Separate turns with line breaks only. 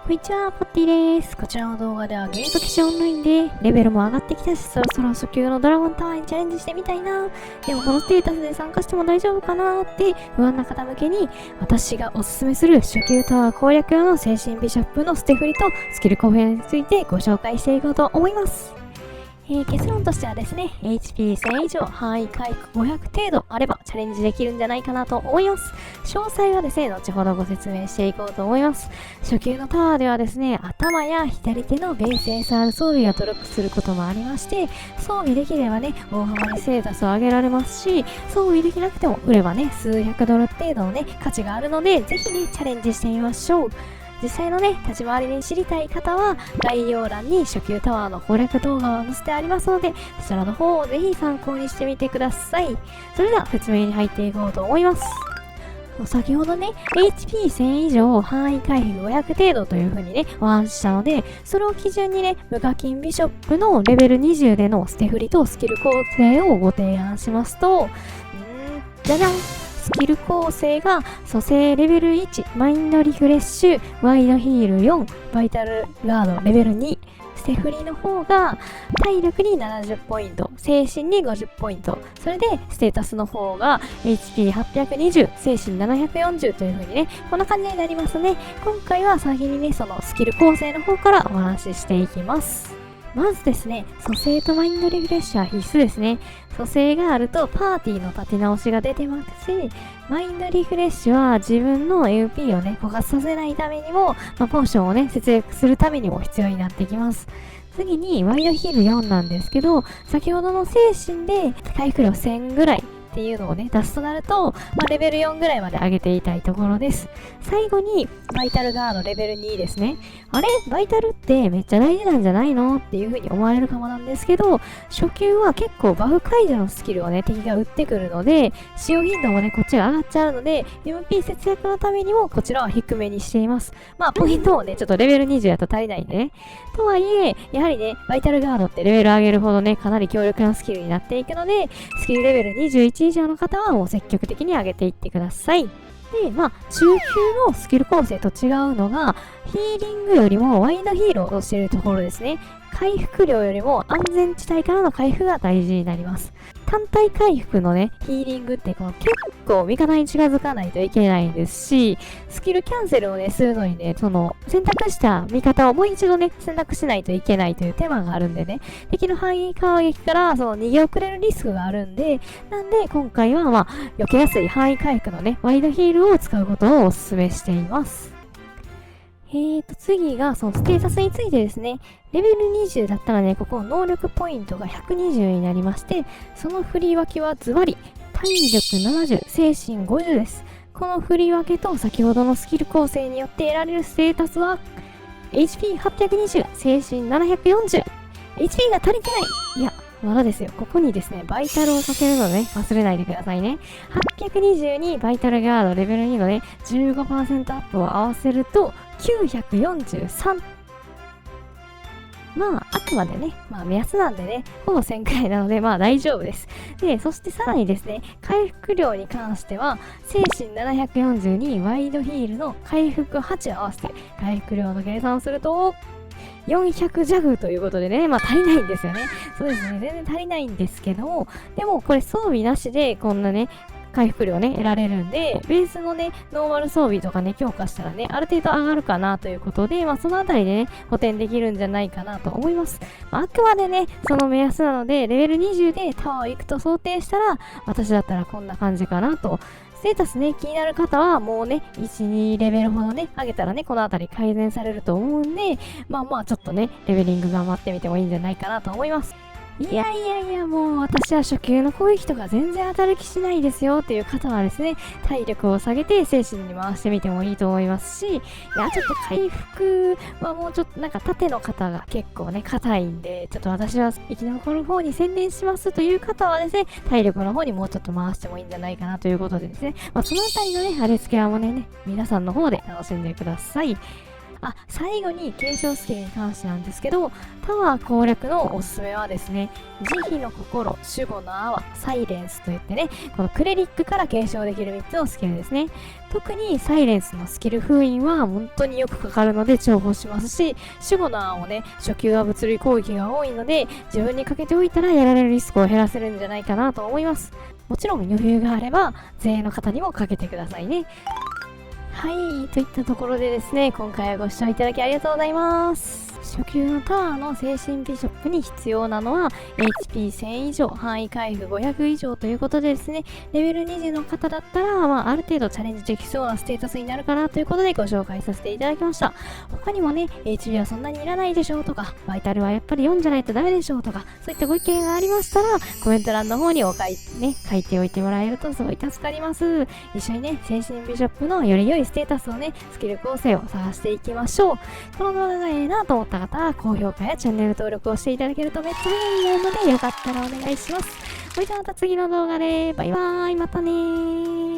こんにちは、ポッティです。こちらの動画ではゲームと騎士オンラインでレベルも上がってきたし、そろそろ初級のドラゴンタワーにチャレンジしてみたいな。でもこのステータスで参加しても大丈夫かなって不安な方向けに、私がおすすめする初級タワー攻略用の精神ビショップの捨て振りとスキル公平についてご紹介していこうと思います。結論としてはですね、HP1000 以上、範囲回復500程度あればチャレンジできるんじゃないかなと思います。詳細はですね、後ほどご説明していこうと思います。初級のタワーではですね、頭や左手のベース SR 装備がドロップすることもありまして、装備できればね、大幅にステータスを上げられますし、装備できなくても売ればね、数百ドル程度のね、価値があるので、ぜひね、チャレンジしてみましょう。実際のね、立ち回りに知りたい方は、概要欄に初級タワーの攻略動画を載せてありますので、そちらの方をぜひ参考にしてみてください。それでは説明に入っていこうと思います。先ほどね、HP1000 以上、範囲回避500程度という風にね、お話ししたので、それを基準にね、無課金ビショップのレベル20での捨て振りとスキル構成をご提案しますと、じゃじゃん！スキル構成が蘇生レベル1、マインドリフレッシュ、ワイドヒール4、バイタルガードレベル2、捨て振りの方が体力に70ポイント、精神に50ポイント、それでステータスの方が HP820、精神740という風にね、こんな感じになりますね。今回は先にね、そのスキル構成の方からお話ししていきます。まずですね、蘇生とマインドリフレッシュは必須ですね。蘇生があるとパーティーの立て直しが出てますし、マインドリフレッシュは自分の MP をね、枯渇させないためにも、ポーションをね、節約するためにも必要になってきます。次に、ワイドヒール4なんですけど、先ほどの精神で回復量1000ぐらいっていうのをね、出すとなると、レベル4ぐらいまで上げていたいところです。最後に、バイタルガードレベル2ですね。あれバイタルってめっちゃ大事なんじゃないのっていう風に思われるかもなんですけど、初級は結構バフ解除のスキルをね、敵が打ってくるので、使用頻度もね、こっちが上がっちゃうので、MP 節約のためにもこちらは低めにしています。ポイントをね、ちょっとレベル20やと足りないんでね。とはいえ、やはりね、バイタルガードってレベル上げるほどね、かなり強力なスキルになっていくので、スキルレベル21以上の方はもう積極的に上げていってください。で、中級のスキル構成と違うのが、ヒーリングよりもワイドヒールをしているところですね。回復量よりも安全地帯からの回復が大事になります。単体回復のね、ヒーリングって結構味方に近づかないといけないんですし、スキルキャンセルをね、するのにね、選択した味方をもう一度ね、選択しないといけないという手間があるんでね、敵の範囲攻撃から逃げ遅れるリスクがあるんで、なんで今回は避けやすい範囲回復のね、ワイドヒールを使うことをお勧めしています。次がそのステータスについてですね。レベル20だったらね、ここ能力ポイントが120になりまして、その振り分けはズバリ、体力70、精神50です。この振り分けと先ほどのスキル構成によって得られるステータスは、HP820、精神740、HP が足りてない。いや、まだですよ。ここにですね、バイタルをさせるのね、忘れないでくださいね。820にバイタルガードレベル2のね、15% アップを合わせると、943。あくまでね、目安なんでね、ほぼ1000くらいなので、大丈夫です。で、そしてさらにですね、回復量に関しては、精神740にワイドヒールの回復8を合わせて、回復量の計算をすると、400ジャグということでね、足りないんですよね。そうですね、全然足りないんですけども、でもこれ装備なしでこんなね、回復量ね、得られるんで、ベースのね、ノーマル装備とかね、強化したらね、ある程度上がるかなということで、そのあたりでね、補填できるんじゃないかなと思います。あくまでね、その目安なので、レベル20でタワー行くと想定したら、私だったらこんな感じかなと。ステータスね、気になる方はもうね、1、2レベルほどね、上げたらね、このあたり改善されると思うんで、ちょっとね、レベリング頑張ってみてもいいんじゃないかなと思います。いや、もう私は初級の攻撃とか全然当たる気しないですよっていう方はですね、体力を下げて精神に回してみてもいいと思いますし、ちょっと回復はもうちょっと縦の方が結構ね、硬いんで、ちょっと私は生き残る方に専念しますという方はですね、体力の方にもうちょっと回してもいいんじゃないかなということでですね、そのあたりのね、あれ付けはもね、皆さんの方で楽しんでください。最後に継承スキルに関してなんですけど、タワー攻略のおすすめはですね、慈悲の心、守護の泡、サイレンスといってね、このクレリックから継承できる3つのスキルですね。特にサイレンスのスキル封印は本当によくかかるので重宝しますし、守護の泡もね、初級は物理攻撃が多いので、自分にかけておいたらやられるリスクを減らせるんじゃないかなと思います。もちろん余裕があれば、前衛の方にもかけてくださいね。はい、といったところでですね、今回はご視聴いただきありがとうございます。初級のタワーの精神ビショップに必要なのは HP1000 以上、範囲回復500以上ということでですね、レベル20の方だったら、ある程度チャレンジできそうなステータスになるかなということでご紹介させていただきました。他にもね、HP はそんなにいらないでしょうとか、バイタルはやっぱり4じゃないとダメでしょうとか、そういったご意見がありましたら、コメント欄の方に書いておいてもらえるとすごい助かります。一緒にね、精神ビショップのより良いステータスをね、スキル構成を探していきましょう。この動画がいいなと思った方は、高評価やチャンネル登録をしていただけるとめっちゃいいので、よかったらお願いします。それではまた次の動画で、バイバーイ、またねー。